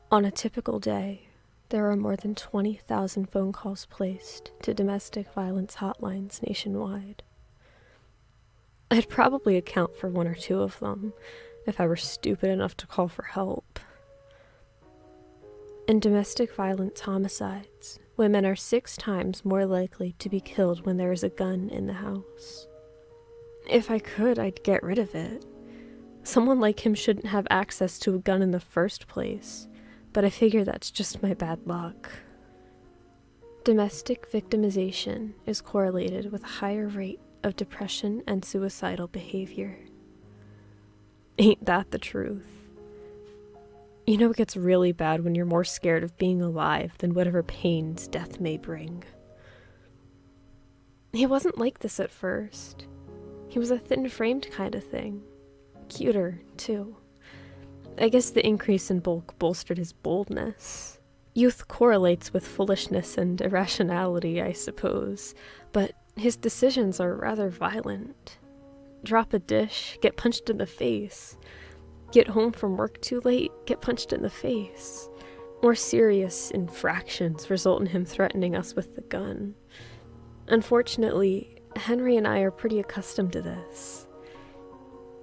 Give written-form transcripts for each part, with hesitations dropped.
On a typical day, there are more than 20,000 phone calls placed to domestic violence hotlines nationwide. I'd probably account for one or two of them if I were stupid enough to call for help. In domestic violence homicides, women are 6 times more likely to be killed when there is a gun in the house. If I could, I'd get rid of it. Someone like him shouldn't have access to a gun in the first place, but I figure that's just my bad luck. Domestic victimization is correlated with a higher rate of depression and suicidal behavior. Ain't that the truth? You know it gets really bad when you're more scared of being alive than whatever pains death may bring. He wasn't like this at first. He was a thin-framed kind of thing. Cuter, too. I guess the increase in bulk bolstered his boldness. Youth correlates with foolishness and irrationality, I suppose, but his decisions are rather violent. Drop a dish, get punched in the face. Get home from work too late, get punched in the face. More serious infractions result in him threatening us with the gun. Unfortunately, Henry and I are pretty accustomed to this.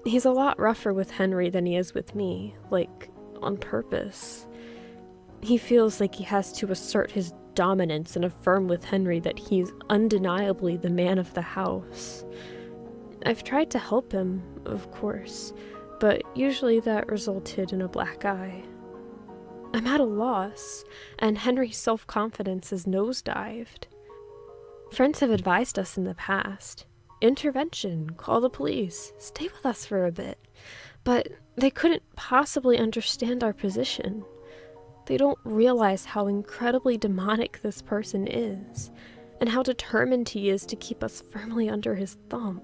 He's a lot rougher with Henry than he is with me, like, on purpose. He feels like he has to assert his dominance and affirm with Henry that he's undeniably the man of the house. I've tried to help him, of course, but usually that resulted in a black eye. I'm at a loss, and Henry's self-confidence has nosedived. Friends have advised us in the past. Intervention, call the police, stay with us for a bit. But they couldn't possibly understand our position. They don't realize how incredibly demonic this person is, and how determined he is to keep us firmly under his thumb.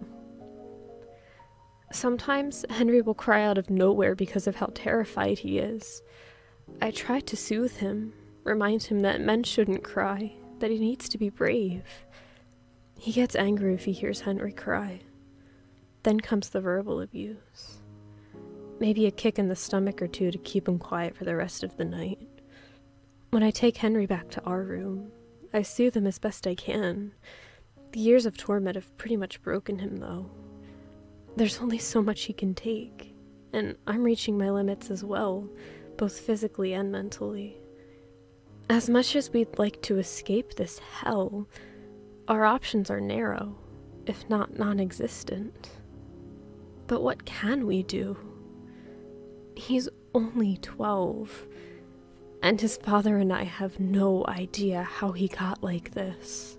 Sometimes Henry will cry out of nowhere because of how terrified he is. I try to soothe him, remind him that men shouldn't cry, that he needs to be brave. He gets angry if he hears Henry cry. Then comes the verbal abuse. Maybe a kick in the stomach or two to keep him quiet for the rest of the night. When I take Henry back to our room, I soothe him as best I can. The years of torment have pretty much broken him, though. There's only so much he can take, and I'm reaching my limits as well, both physically and mentally. As much as we'd like to escape this hell, our options are narrow, if not non-existent. But what can we do? He's only 12, and his father and I have no idea how he got like this.